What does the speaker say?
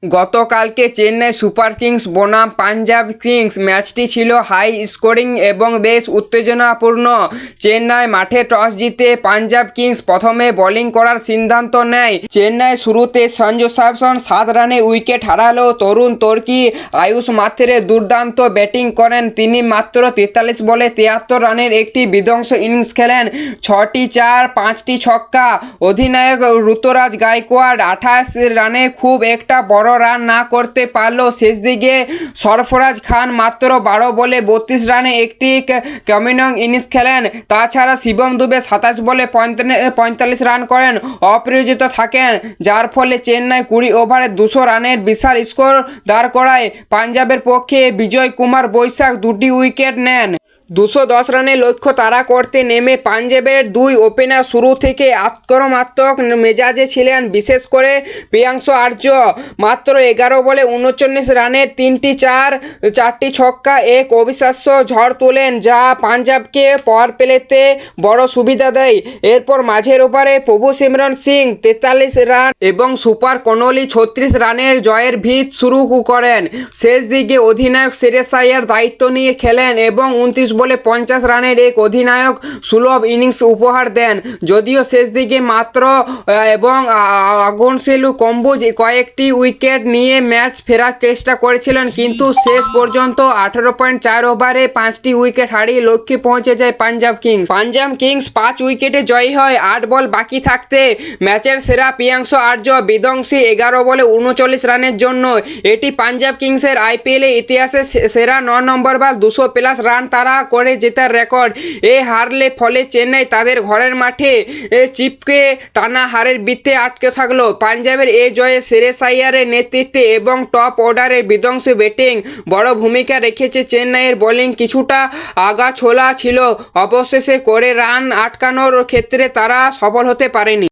গতকালকে Chennai super Kings বনাম Punjab Kings ম্যাচটি ছিল হাই স্কোরিং এবং বেশ উত্তেজনাপূর্ণ। চেন্নাই মাঠে টস জিতে পাঞ্জাব কিংস প্রথমে বোলিং করার সিদ্ধান্ত নেয়। চেন্নাই শুরুতে সঞ্জু স্যামসন 7 রানে উইকেট হারালেও তরুণ তুর্কি আয়ুষ মাথুরে দুর্দান্ত ব্যাটিং করেন। তিনি মাত্র 43 বলে 73 রানের একটি বিধ্বংসী ইনিংস খেলেন। 6টি চার 5টি ছক্কা। অধিনায়ক ঋতুরাজ গায়কোয়াড় 28 রানে খুব একটা বড় রান না করতে পারলেও শেষ দিকে সরফরাজ খান মাত্র 12 বলে 32 রানে একটি কমিংস ইনিংস খেলেন। তাছাড়া শিবম দুবে 27 বলে 45 রান করেন, অপরাজিত থাকেন, যার ফলে চেন্নাই 20 ওভারে 200 রানের বিশাল স্কোর দাঁড় করায়। পাঞ্জাবের পক্ষে বিজয় কুমার বৈশাখ 2টি উইকেট নেন। 210 রানের লক্ষ্য তাড়া করতে নেমে পাঞ্জাবের দুই ওপেনার শুরু থেকে আক্রমণাত্মক মেজাজে ছিলেন, বিশেষ করে প্রিয়াংশু আর্য। মাত্র 11 বলে 39 রানের 3টি চার 4টি ছক্কা এক অবিশ্বাস্য ঝড় তোলেন, যা পাঞ্জাবকে পাওয়ার প্লেতে বড় সুবিধা দেয়। এরপর মাঝের ওভারে প্রভু সিমরন সিং 43 রান এবং সুপার কোহলি 36 রানের জয়ের ভিত শুরু করেন। শেষ দিকে অধিনায়ক শ্রেয়স আইয়ার দায়িত্ব নিয়ে খেলেন এবং 29 বলে 50 রানের এক অধিনায়ক সুলভ ইনিংস উপহার দেন। যদিও শেষ দিকে মাত্র এবং আগনশীল কম্বোজ কয়েকটি উইকেট নিয়ে ম্যাচ ফেরার চেষ্টা করেছিলেন, কিন্তু শেষ পর্যন্ত 18.4 ওভারে 5টি উইকেট হারিয়ে লক্ষ্যে পৌঁছে যায় পাঞ্জাব কিংস। পাঞ্জাব কিংস 5 উইকেটে জয়ী হয়। 8 বল বাকি থাকতে ম্যাচের সেরা প্রিয়াংশু আর্য বিধ্বংসী 11 বলে 39 রানের জন্য। এটি পাঞ্জাব কিংসের আইপিএল ইতিহাসে সেরা 9 নম্বর বল 200+ রান তারা করে জেতার রেকর্ড। হারলে ফলে চেন্নাই তাদের ঘরের মাঠে চিপকে টানা হারের বৃত্তে আটকে থাকলো। পাঞ্জাবের এই জয়ে শ্রেয়স আইয়ারের নেতৃত্বে এবং টপ অর্ডারের বিধ্বংসী ব্যাটিং বড় ভূমিকা রেখেছে। চেন্নাইয়ের বোলিং কিছুটা আগাছোলা ছিল, অবশেষে করে রান আটকানোর ক্ষেত্রে তারা সফল হতে পারেনি।